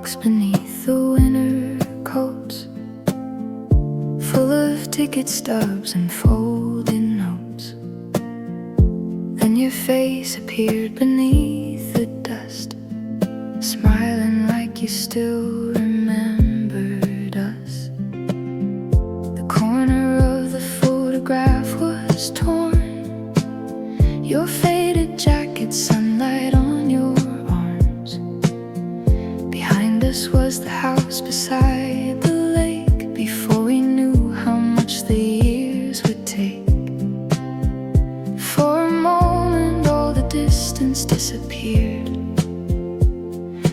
box beneath the winter coats, full of ticket stubs and folded notes. Then your face appeared beneath the dust, smiling like you still remembered us. The corner of the photograph was torn, your faded jacket, sunlight on your arms. Behind us was the house beside the lake, before we knew how much the years would take. For a moment all the distance disappeared,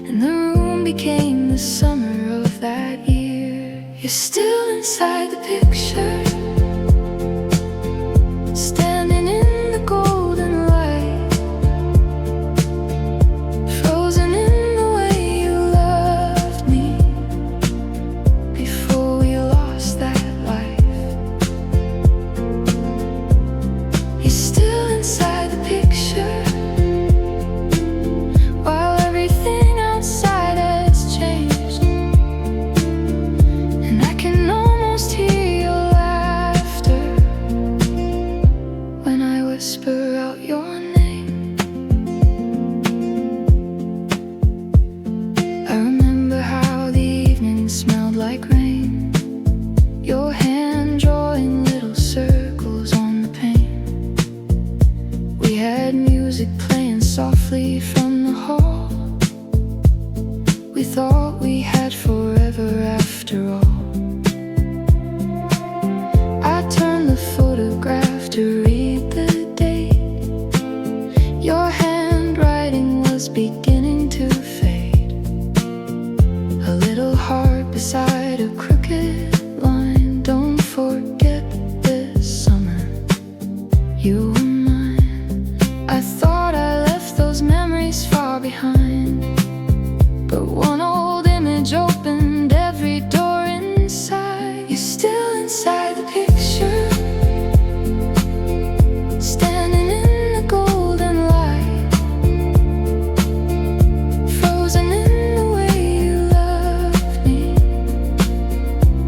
and the room became the summer of that year. You're still inside the picture, standing in the golden light, frozen in the way you loved me before we lost that life. You're still inside the picture, while everything outside has changed, and I can almost hear your laughter when I whisper out your name. I remember how the evening smelled like rain, your hand drawing little circles on the pane. We had music playing softly from the hall, we thought we had forever after all. I turned the photograph to read the date, your handwriting was beginning to fade. A little heart beside a crooked line, don't forget this summer you were mine. I thought I left those memories far behind, but one old image opened every door inside. You're still inside the picture, standing in the golden light, frozen in the way you loved me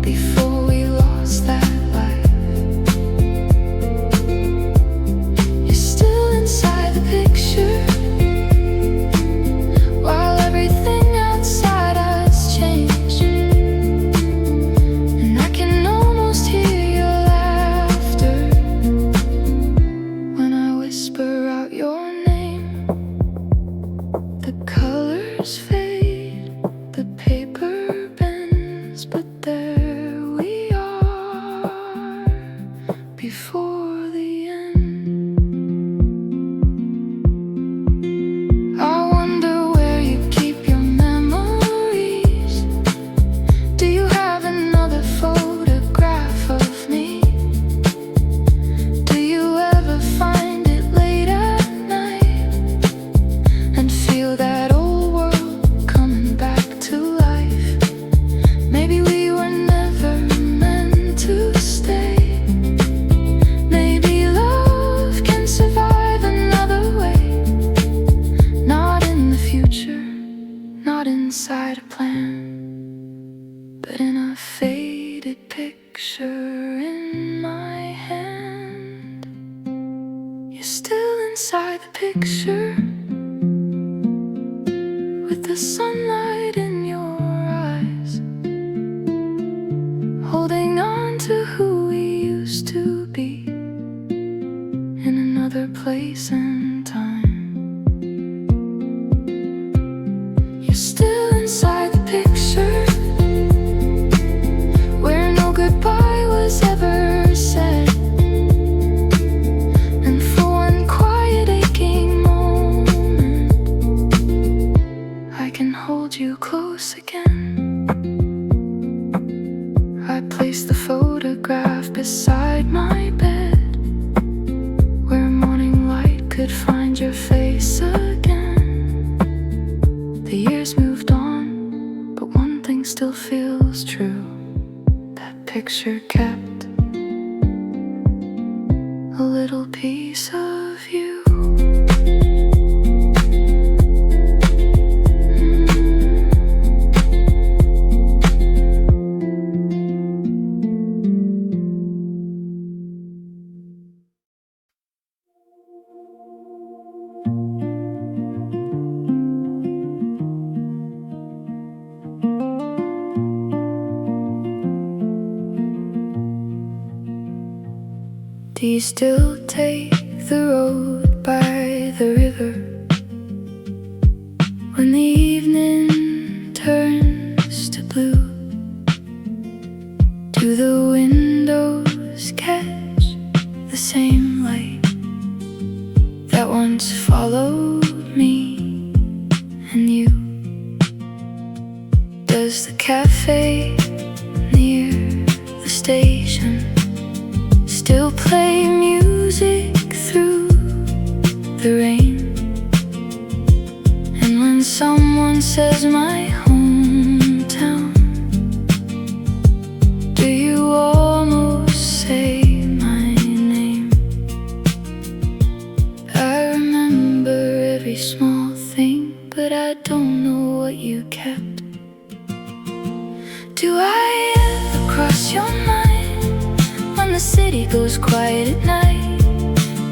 before we lost that life. You're still inside the picture, while everything outside has changed, and I can almost hear your laughter when I whisper out your name. The colors fade, the paper bends, but there we are before the end. I wonder where you keep your memories. Do you have another photograph of me? Do you ever find it late at night and feel that old world coming back to life? Maybe we were never meant to stay. Maybe love can survive another way, not in the future, not inside a plan, but in a faded picture in my hand. You're still inside the picture, with the sunlight in your eyes, holding on to who we used to be in another place and time. You're still inside the picture, where no goodbye was ever said, and for one quiet aching moment I can hold you close again. I placed the photograph beside my bed, where morning light could find your face again. The years moved on, but one thing still feels true. That picture kept a little piece of you. Do you still take the road by the river when the evening turns to blue? Do the windows catch the same light that once followed me and you? Does the cafe near the station still play music through the rain? And when someone says my hometown, do you almost say my name? I remember every small thing, but I don't know what you kept. Do I ever cross your mind when the city goes quiet at night?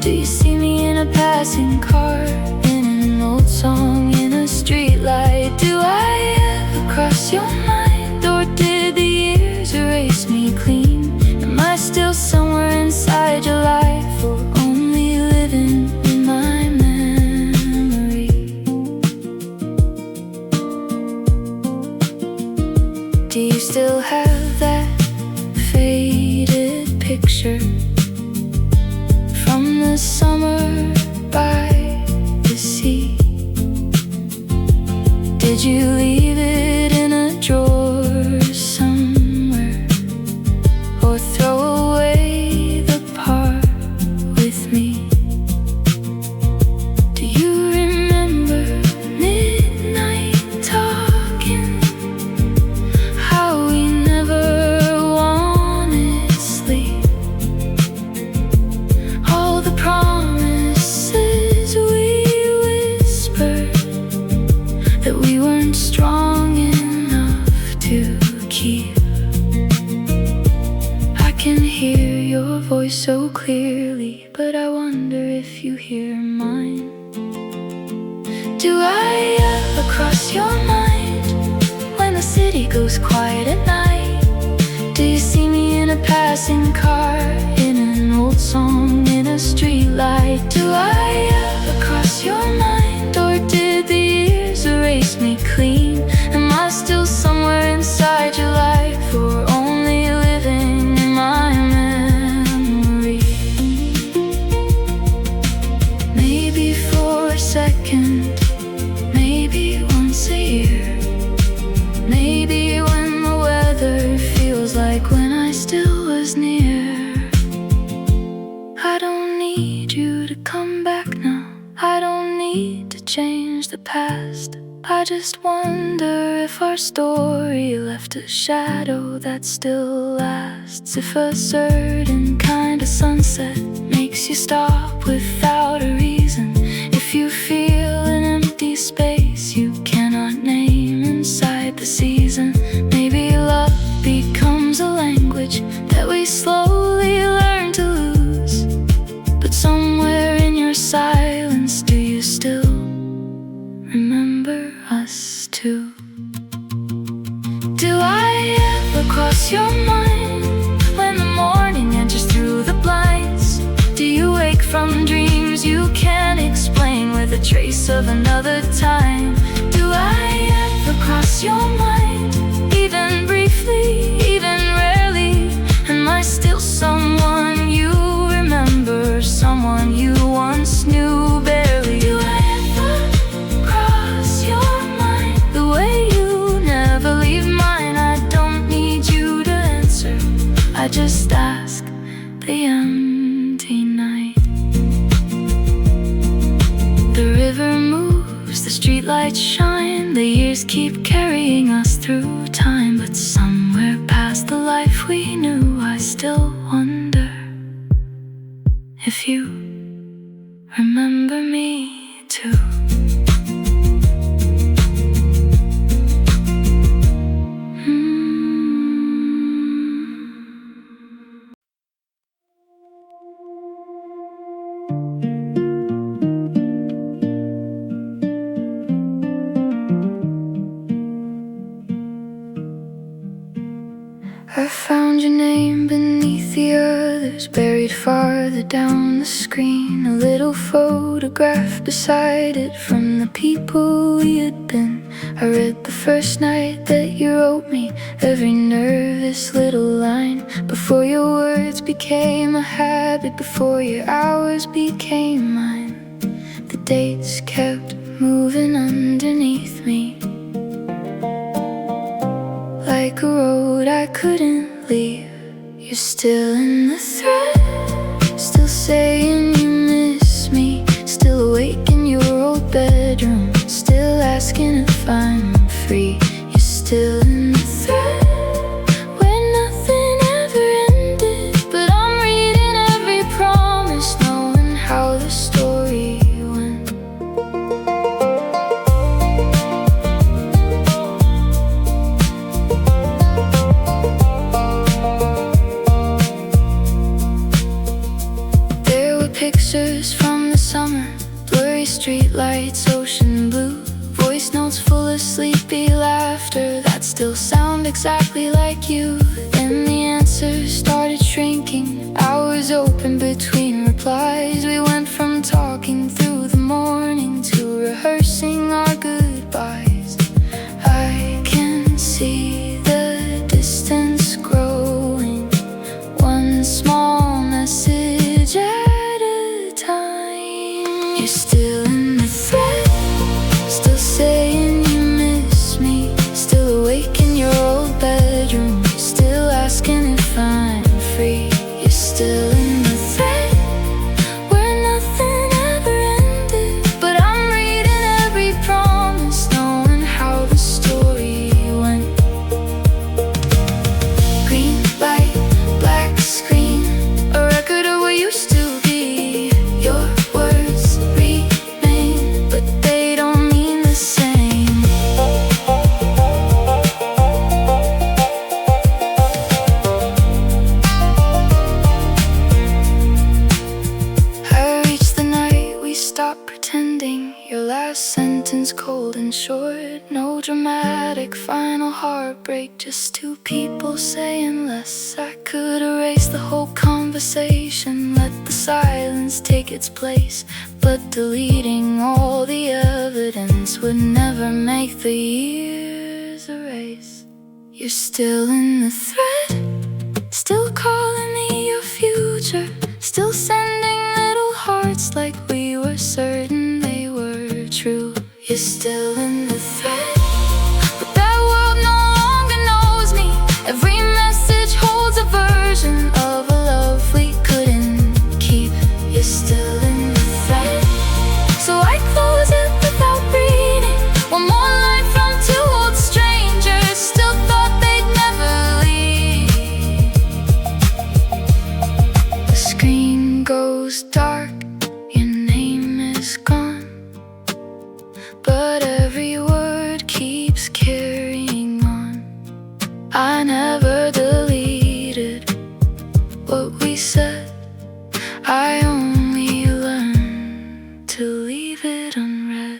Do you see me in a passing car, in an old song, in a street light? Do I ever cross your mind, or did the years erase me clean? Am I still somewhere inside your life, or only living in my memory? Do you still have that faded picture from the summer by the sea? Did you leave it in a drawer somewhere, or throw away the part with me? Do you remember midnight talking, how we never wanted sleep? All the promises we whispered that we weren't strong enough to keep. I can hear your voice so clearly, but I wonder if you hear mine. Do I ever cross your mind when the city goes quiet at night? Do you see me in a passing car, in an old song, in a street light? Do I ever cross your mind, or did the years erase me clean? Am I still somewhere inside your life, or only living in my memory? Maybe for a second, maybe once a year, maybe when the weather feels like when I still was near. I don't need you to come back now, I don't need to change the past. I just wonder if our story left a shadow that still lasts. If a certain kind of sunset makes you stop without a reason. If you feel an empty space you cannot name inside the season. Maybe love becomes a language that we slowly learn to lose. But somewhere in your silence, do you still remember us too? Do I ever cross your mind when the morning enters through the blinds? Do you wake from dreams you can't explain with a trace of another time? Do I ever cross your mind, even briefly, even rarely? Am I still someone you remember, someone you once knew barely? Do I ever cross your mind the way you never leave mine? I don't need you to answer, I just ask the empty night. The river moves, the streetlights shine, the years keep carrying us through time. But somewhere past the life we knew, I still wonder if you remember me too. I found found your name beneath the others, buried farther down the screen. A little photograph beside it from the people we had been. I read the first night that you wrote me, every nervous little line. Before your words became a habit, before your hours became mine. The dates kept moving underneath me, like a road I couldn't leave. You're still in the thread, still saying you miss me, still awake in your old bedroom, still asking if I'm free. You're still in the thread, where nothing ever ended, but I'm reading every promise, knowing how the story went. Pictures from the summer, blurry streetlights, ocean blue, voice notes full of sleepy laughter that still sound exactly like you. Then the answers started shrinking, hours open between replies. We went from talking through the morning to rehearsing our goodbyes. I can see the distance growing, one small message You're still in the thread, still saying you miss me, still awake in your old bedroom, still asking if I'm free. You're still in the thread, where nothing ever ended, but I'm reading every promise, knowing how the story went. Green light, black screen, a record of what used to be. Your words remain, but they don't mean the same. I reached the night we stopped pretending, your last sentence cold and short, no dramatic final heartbreak, just two people saying less. I could erase the whole conversation, let the silence take its place, but deleting all the evidence would never make the years erase. You're still in the thread, still calling me your future, still sending little hearts like we were certain they were true. You're still in the thread, but that world no longer knows me. Every message holds a version of a love we couldn't keep. You're still in the thread, so I close it without reading. One more line from two old strangers, still thought they'd never leave. The screen goes dark, your name is gone, but every word keeps carrying on. I never deleted what we said, I only learned to leave it unread.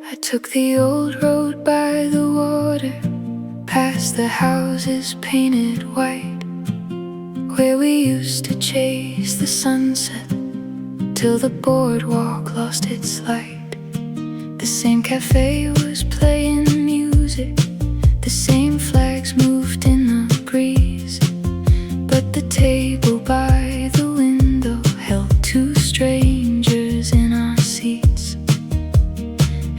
I took the old road by the water, past the houses painted white, where we used to chase the sunset till the boardwalk lost its light. The same cafe was playing music, the same flags moved in the breeze, but the table by the window held two strangers in our seats.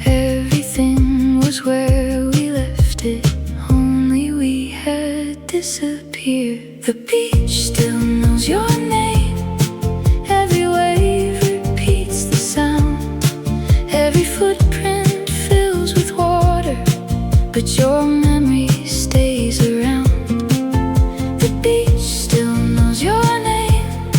Everything was where we left it, only we had disappeared. The beach still knows your name, every wave repeats the sound, every footprint fills with water, but your memory stays around. The beach still knows your name,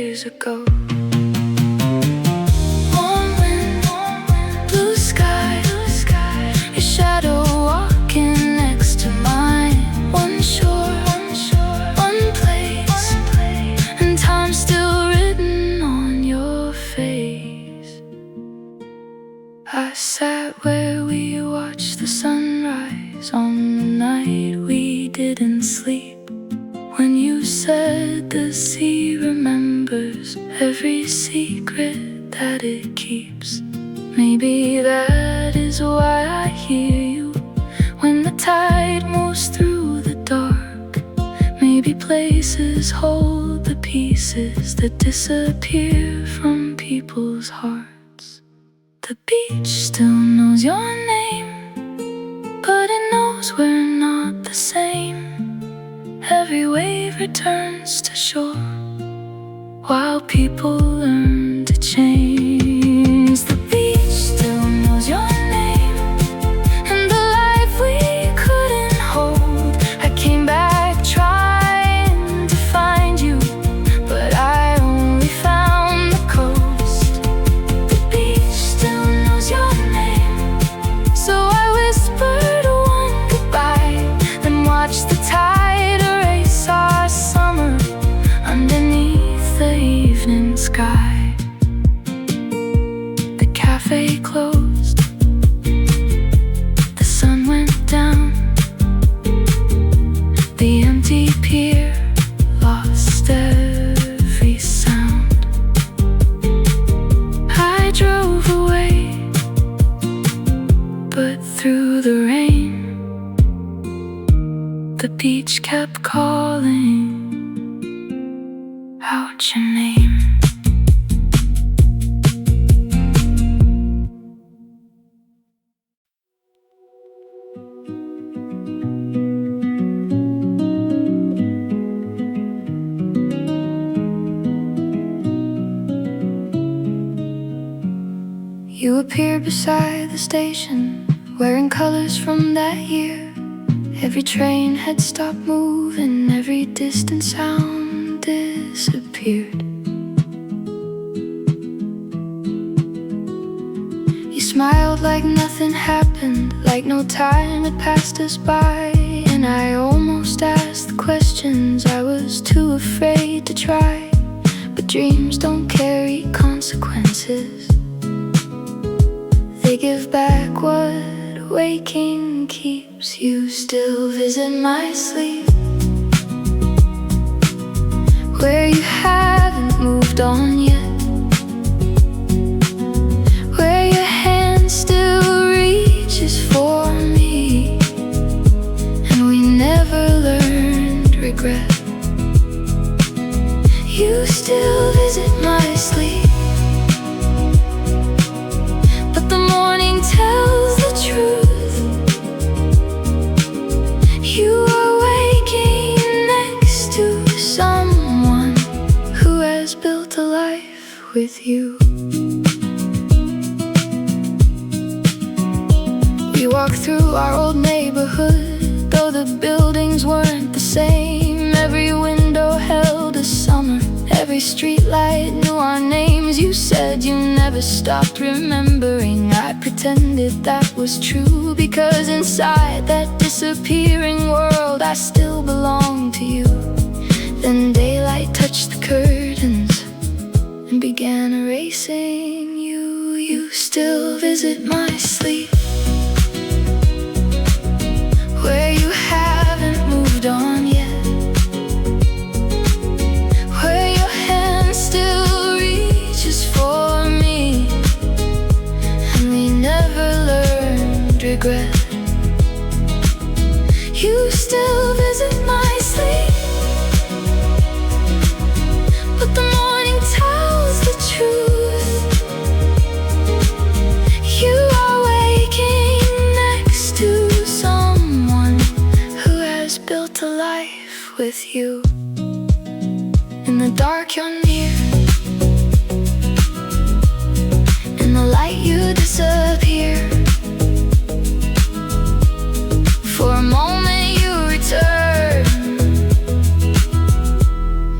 years ago. Warm wind, blue sky, your shadow walking next to mine. One shore, one place, and time still written on your face. I sat where we watched the sunrise on the night we didn't sleep. When you said the sea remembers every secret that it keeps. Maybe that is why I hear you when the tide moves through the dark. Maybe places hold the pieces that disappear from people's hearts. The beach still knows your name, but it knows we're not the same. Every wave returns to shore, while people learn to change. The beach still knows your name, and the life we couldn't hold. I came back trying to find you, but I only found the coast. The beach still knows your name, so I whispered one goodbye, then watched the tide erase our summer underneath the evening sky. The cafe closed, the sun went down, the empty pier lost every sound. I drove away, but through the rain, the beach kept calling out your name. You appeared beside the station, wearing colors from that year. Every train had stopped moving, every distant sound disappeared. You smiled like nothing happened, like no time had passed us by. And I almost asked the questions I was too afraid to try. But dreams don't carry consequences, they give back what waking keeps. You still visit my sleep, where you haven't moved on yet, where your hand still reaches for me, and we never learned regret. You still visit my sleep, but the morning tells the truth. You are waking next to someone who has built a life with you. We walked through our old neighborhood, though the buildings weren't the same. Every window held a summer, every streetlight knew our names. You said you never stopped remembering. I pretended that was true, because inside that disappearing world I still belong to you. Then daylight touched the curtains and began erasing you. You still visit my sleep, where you haven't moved on yet, where your hand still reaches for me, and we never learned regret. You still visit my sleep, but the morning tells the truth. You are waking next to someone who has built a life with you. In the dark you're near, in the light you disappear. For a moment you return,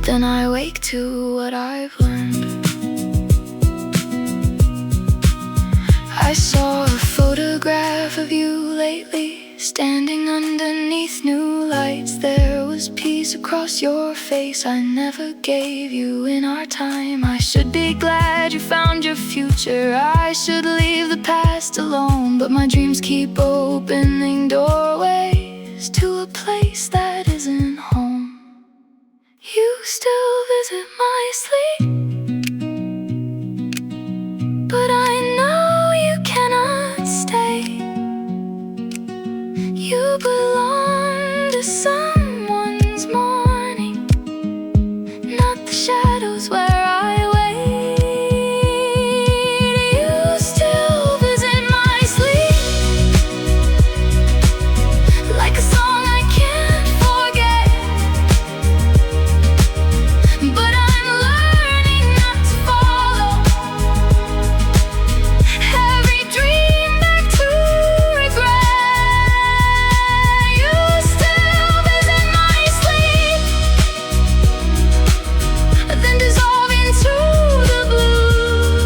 then I wake to what I've learned. learned. I saw a photograph of you lately, standing underneath new lights. There was peace across your face I never gave you in our time. I should be glad you found your future. I should leave the past alone, but my dreams keep opening doorways to a place that isn't home. You still visit my sleep, but I know you cannot stay. You belong to someone's morning, not the shadows where I wait. You still visit my sleep, like a song I can't forget. But I'm learning not to follow every dream back to regret. You still visit my sleep, then dissolve into the blue.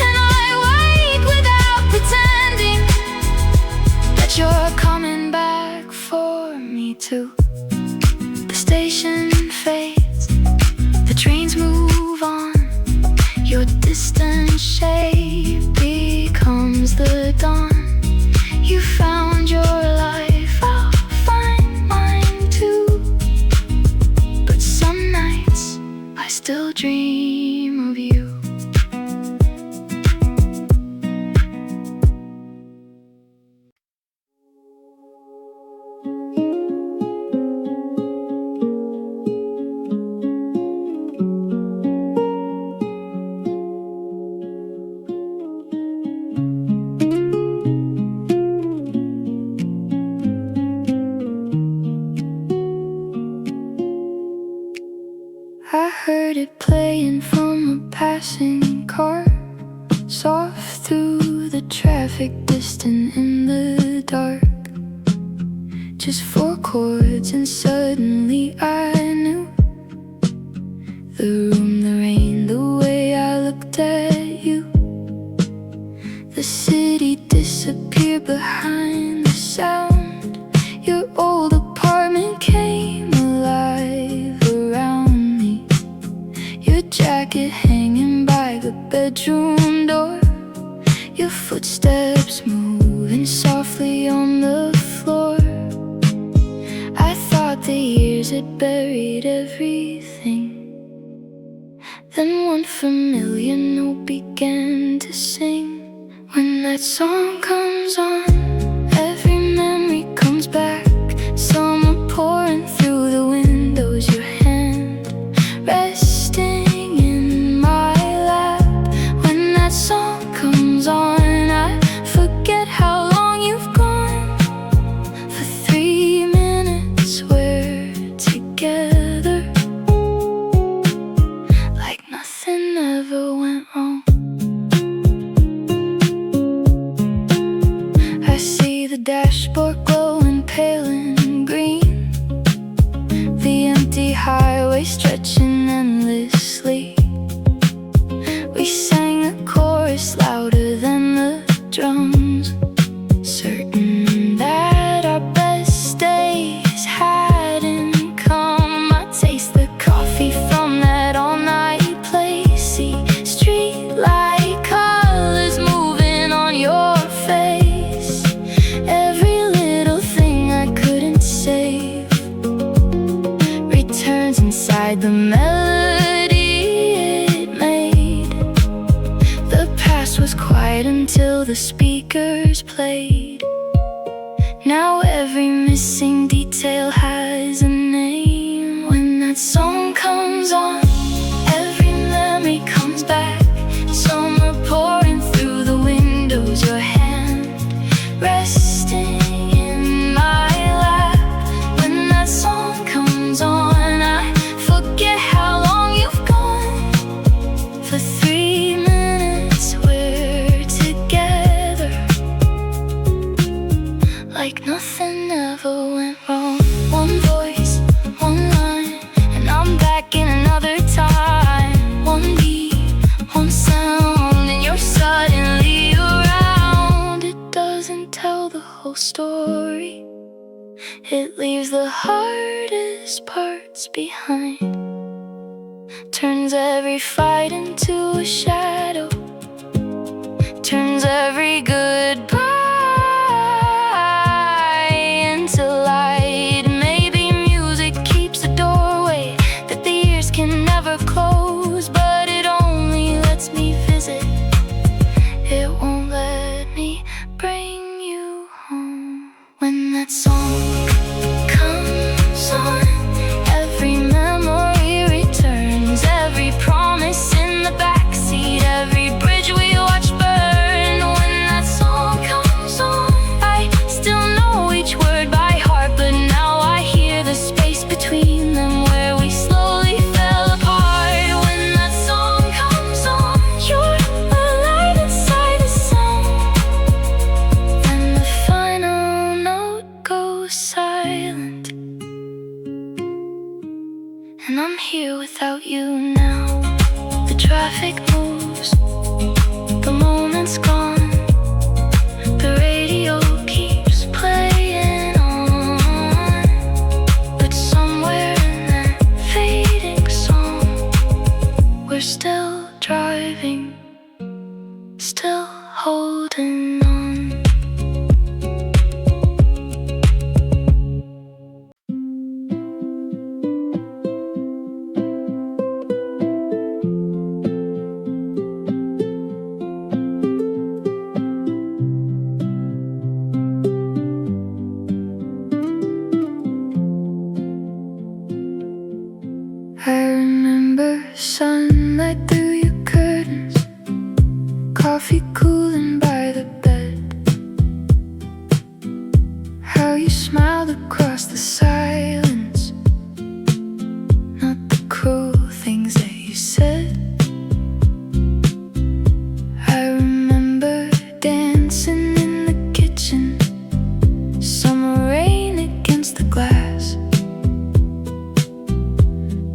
And I wait without pretending that you're coming back for me too. The station fades, the trains move on. Your distant shape becomes the dawn. You found your life, I'll find mine too. But some nights I still dream of you. I heard it playing from a passing car, soft through the traffic, distant in the dark. Just 4 chords and suddenly I knew the room, the rain, the way I looked at you. The city disappeared behind the sound. Your old apartment came alive around me. Your jacket hanging by the bedroom door. Your footsteps moving softly on the floor. I thought the years had buried everything. Then one familiar note began to sing. When that song comes on, every memory comes back. Summer pouring through the windows, your hand resting in my lap. When that song comes on, I forget how long you've gone. For 3 minutes we're together, like nothing ever went wrong. I see the dashboard glowing pale and green, the empty highway stretching endlessly. We sang the chorus louder than the drums, certain that our best days hadn't come. I taste the coffee from that all-night place, see streetlight colors moving on your face. Every little thing I couldn't save returns inside the melody it made. The past was quiet until the speakers played. Now every missing detail has a name. When that song comes on, every memory comes back. Summer pouring through the windows, your hand resting in my lap. When that song comes on, I forget how long you've gone. For 3 minutes we're together, like nothing ever went wrong. One voice, one line, and I'm back in another hardest parts behind, turns every fight into a shadow, turns every goodbye into light. Maybe music keeps a doorway that the years can never close, but it only lets me visit. It won't let me bring you home. When that song comes on, every memory returns, every promise in the backseat, every bridge we watch burn. When that song comes on, I still know each word by heart, but now I hear the space between them where we slowly fell apart. When that song comes on, you're alive inside the sound, and the final note goes silent, and I'm here without you now. The traffic moves, the moment's gone, the radio keeps playing on, but somewhere in that fading song, we're still driving, still holding on. I remember sunlight through your curtains, coffee cooling by the bed, how you smiled across the silence, not the cruel things that you said. I remember dancing in the kitchen, summer rain against the glass,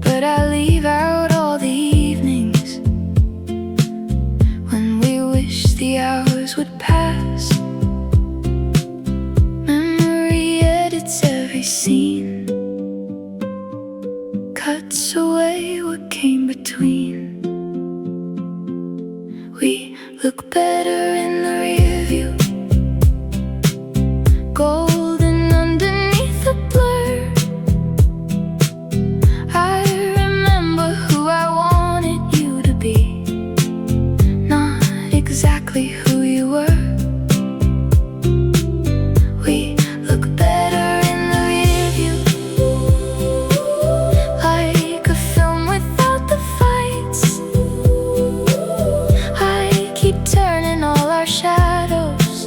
but I leave out all the evenings when we wish the hours would pass. Memory edits every scene, cuts away what came between. We look better in the rear view, golden underneath the blur. I remember who I wanted you to be, not exactly who you were. We look better in the rear view, like a film without the fights. I keep turning all our shadows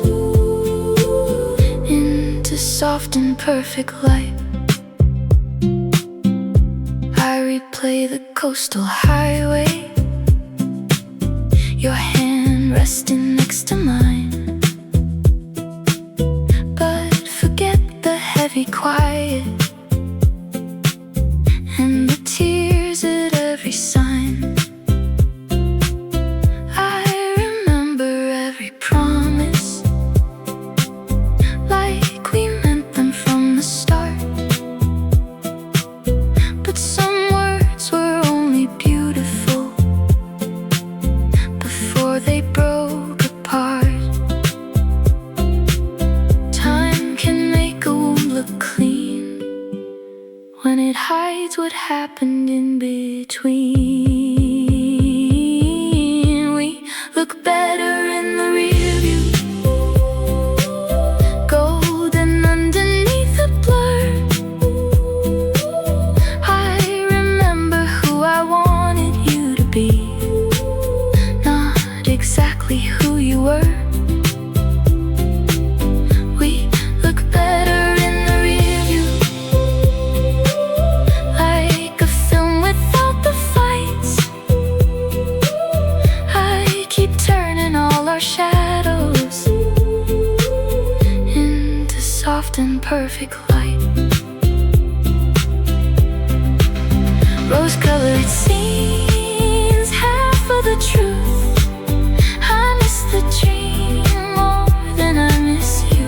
into soft and perfect light. I replay the coastal highway, your hand resting next to mine, but forget the heavy quiet and the tears at every sign. I remember every promise, like we meant them from the start, but some words were only beautiful before they broke apart. Time can make a wound look clean when it hides what happened in between. We look better in the rear view, golden underneath the blur. I remember who I wanted you to be, not exactly who you were. We look better in the rear view, like a film without the fights. I keep turning all our shadows into soft and perfect light. Rose-colored scenes, half of the truth. I miss the dream more than I miss you.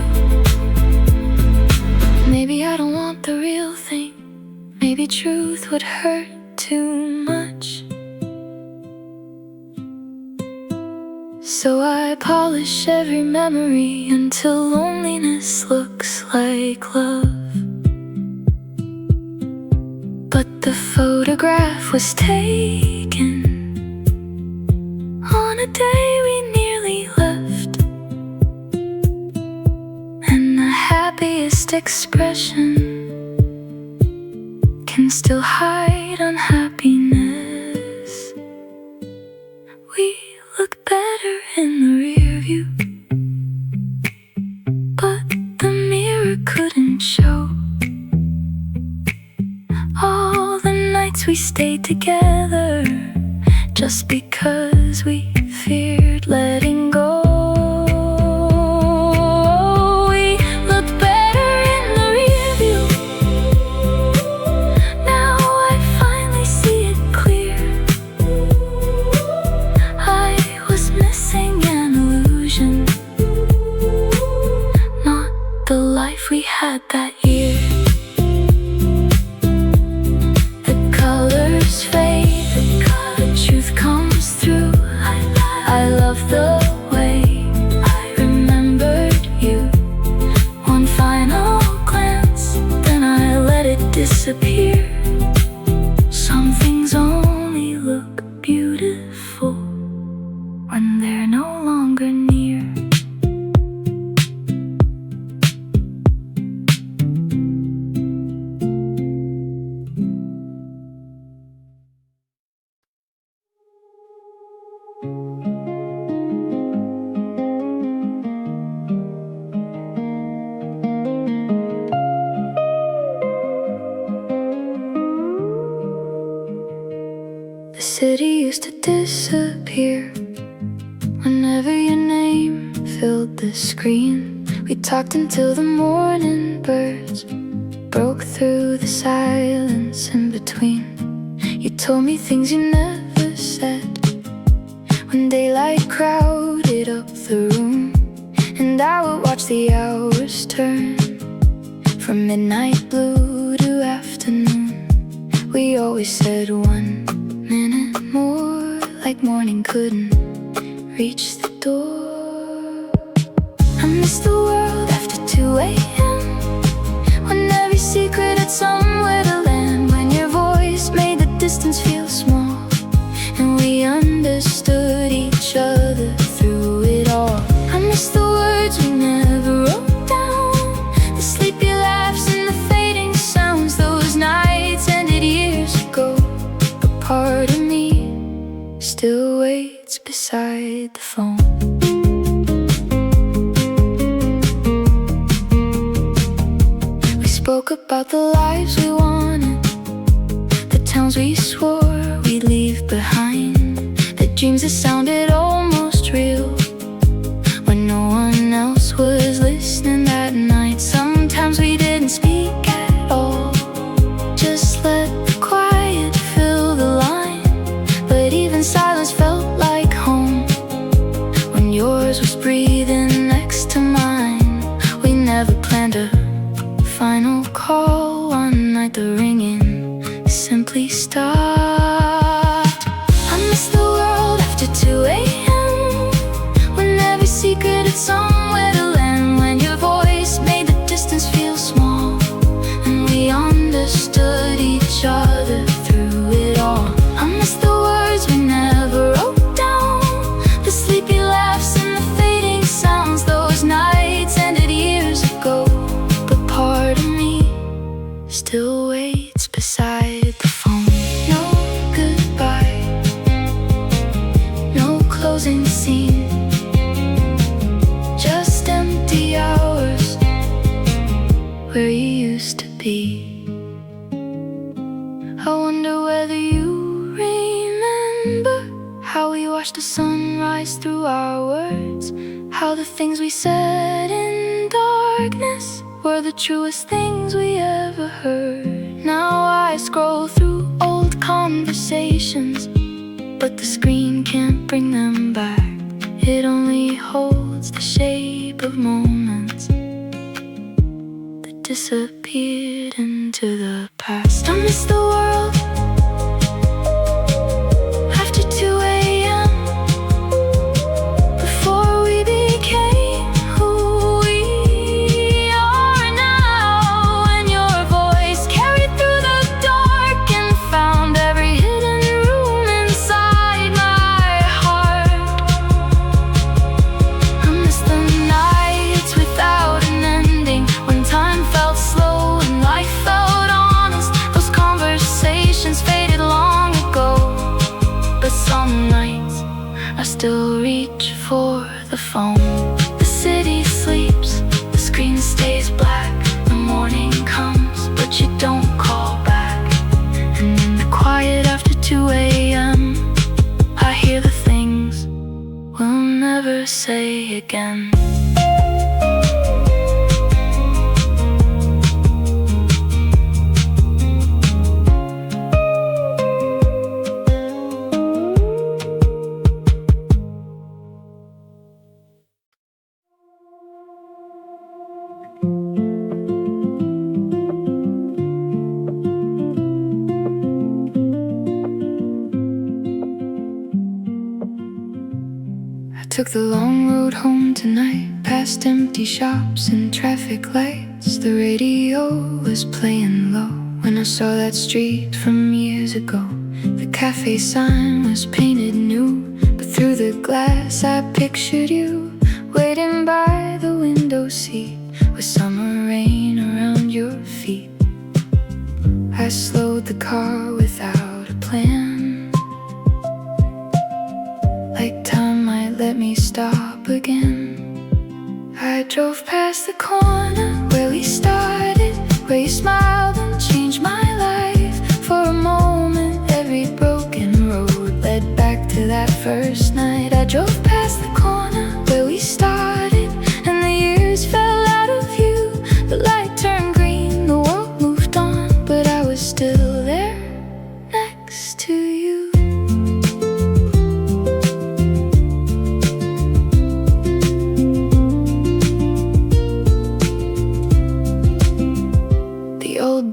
Maybe I don't want the real thing. So I polish every memory until loneliness looks like love. But the photograph was taken on a day we nearly left, and the happiest expression can still hide unhappiness. We look better in the rear view, but the mirror couldn't show all the nights we stayed together just because we feared letting go. We look better in the rear view. Now I finally see it clear. I was missing an illusion, not the life we had that year. The colors fade, the truth comes through. I love the way I remembered you. One final glance, then I let it disappear. Some things only look beautiful when they're no longer near. The city used to disappear whenever your name filled the screen. We talked until the morning birds broke through the silence in between. You told me things you never said when daylight crowded up the room, and I would watch the hours turn from midnight blue to afternoon. We always said 1 minute more, like morning couldn't reach the door. I miss the world after 2 a.m. when every secret had somewhere to land, when your voice made the distance feel small and we understood each other through it all. I miss the words we never wrote down, the sleepy laughs and the fading sounds. Those nights ended years ago, but part of me still waits beside the phone. We spoke about the lives we wanted, the towns we swore we'd leave behind, the dreams that sounded almost real when no one else was listening that night. Sometimes we didn't speak at all, just let the quiet fill the line. But even silence felt like home when yours was breathing next to mine. We never planned a final call. One night the ringing simply stopped. I miss the world after 2 a.m. when every secret had somewhere to land, when your voice made the distance feel small and we understood each other through it all. I miss the words we never wrote down, the sleepy laughs and the fading sounds. Those nights ended years ago, but part of me still waits beside the phone. No goodbye, no closing scene, just empty hours where you used to be. I wonder whether you remember how we watched the sunrise through our words, how the things we said in darkness were the truest things we ever heard. Now I scroll through old conversations, but the screen can't bring them back. It only holds the shape of moments that disappeared into the past. I miss the world after 2 a.m. still reach for the phone. The city sleeps, the screen stays black. The morning comes, but you don't call back. And in the quiet after 2 a.m., I hear the things we'll never say again. Took the long road home tonight, past empty shops and traffic lights. The radio was playing low when I saw that street from years ago. The cafe sign was painted new, but through the glass I pictured you, waiting by the window seat with summer rain around your feet. I slowed the car without a plan, like time might let me stop again. I drove past the corner where we started, where you smiled and changed my life. For a moment every broken road led back to that first night. I drove past the corner where we started, and the years fell out of view. The light turned green, the world moved on, but I was still there next to you.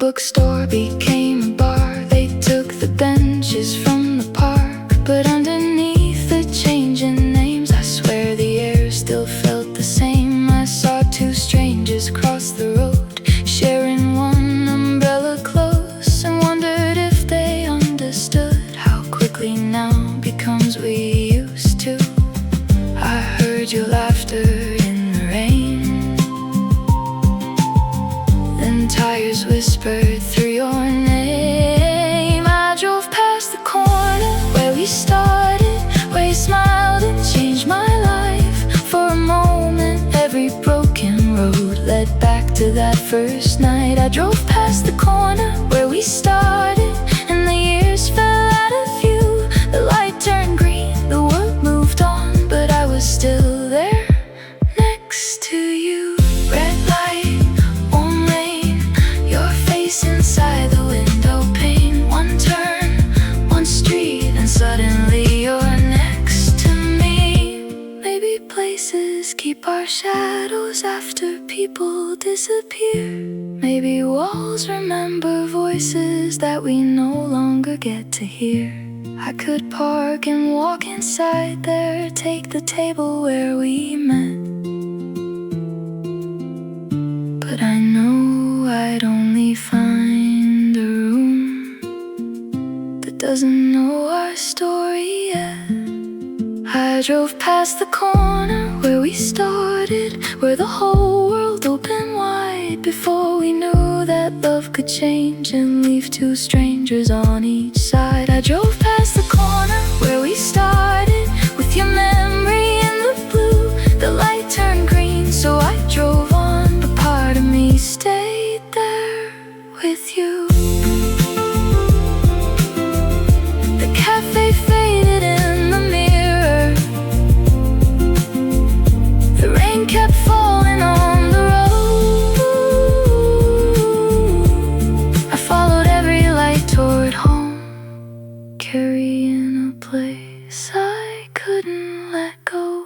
Bookstore became a bar. They took the benches from the park, but underneath the changing names, I swear the air still felt the same. I saw two strangers cross the road, sharing one umbrella close, and wondered if they understood how quickly now becomes we used to. I heard your laughter in the rain, then tires whispered through your name. I drove past the corner where we started, where you smiled and changed my life. For a moment every broken road led back to that first night. I drove past the corner where we started, and the years fell out of view. The light turned green, the world moved on, but I was still there next to you. Red light, warm rain, your face inside the window pane. One turn, one street, and suddenly you're next to me. Maybe places keep our shadows after people disappear. Maybe walls remember voices that we no longer get to hear. I could park and walk inside there, take the table where we met, but I know I'd only find a room that doesn't know our story yet. I drove past the corner where we started, where the whole world opened wide, before we knew that love could change and leave two strangers on each side. I drove past the corner where we started, with your memory in the blue. The light turned green, so I drove on, but part of me stayed there with you. The cafe faded in the mirror, the rain kept falling on the road. I followed every light toward home, carrying a place I couldn't let go.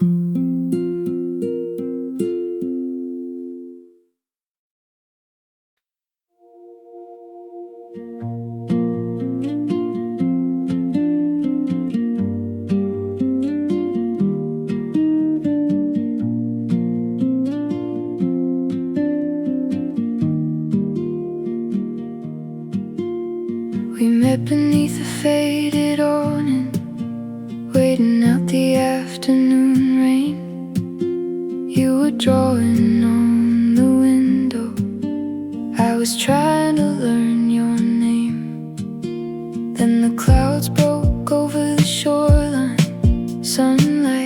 We met beneath a faded awning, waiting out the afternoon rain. You were drawing on the window, I was trying to learn your name. Then the clouds broke over the shoreline, sunlight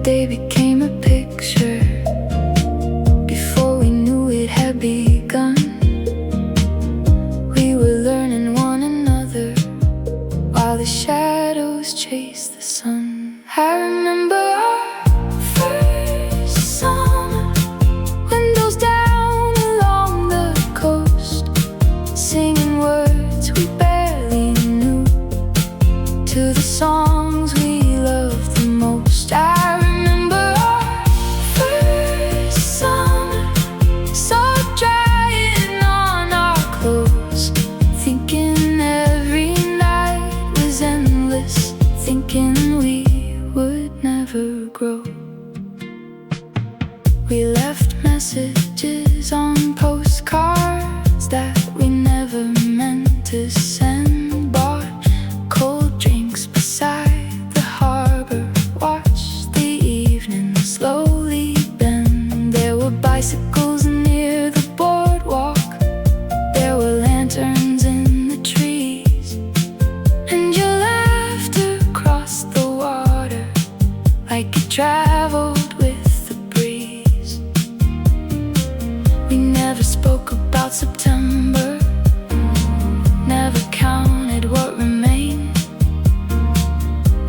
day became a picture before we knew it had begun. We were learning one another while the shadows chased the sun. I remember our first summer, windows down along the coast, singing words we barely knew to the songs we loved the most. I remember our first summer, salt drying on our clothes, thinking every night was endless, thinking we would never grow. We left messages on postcards that we never meant to send, bought cold drinks beside the harbor, watched the evening slowly bend. There were bicycles near the boardwalk, there were lanterns in the trees, and your laughter crossed the water like it traveled with the breeze. We never spoke about September, never counted what remained.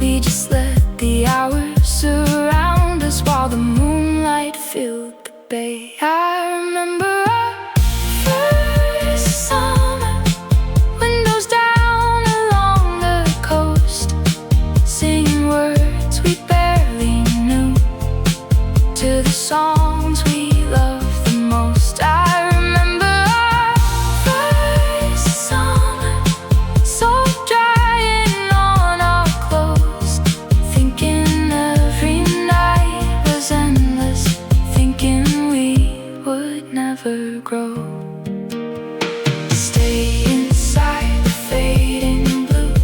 We just let the hours surround us while the moonlight filled the bay. I remember our first summer, windows down along the coast, singing words we barely knew to the songs we loved the most. I remember our first summer, salt drying on our clothes, thinking every night was endless, thinking we would never grow. Stay inside the fading blue,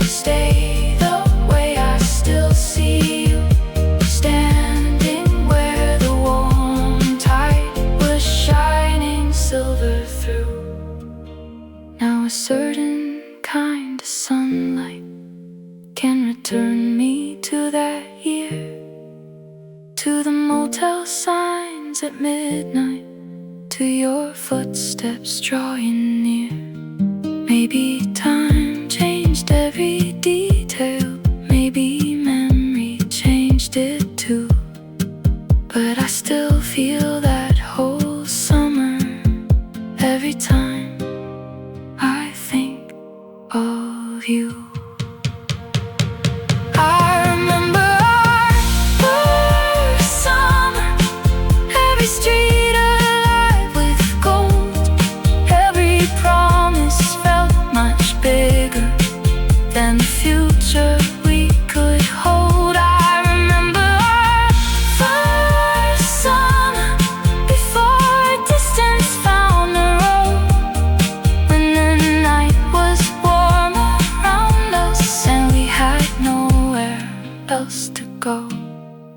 stay the way I still see you, standing where the warm tide was shining silver through. Now a certain kind of sunlight can return me to that year, to the motel signs at midnight, to your footsteps drawing near. Maybe time changed every detail, maybe memory changed it too, but I still feel that whole summer every time I think of you. I remember our first summer, every street alive with gold, every promise felt much bigger than the future we could hold. I remember our first summer, before distance found the road, when the night was warm around us and we had nowhere else to go.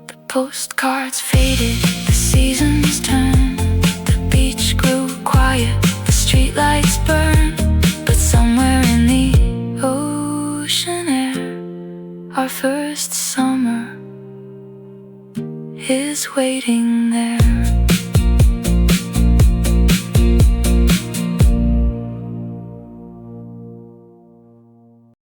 The postcards faded, the seasons turned, the beach grew quiet, the streetlights burned, but somewhere in the ocean air, our first summer is waiting there.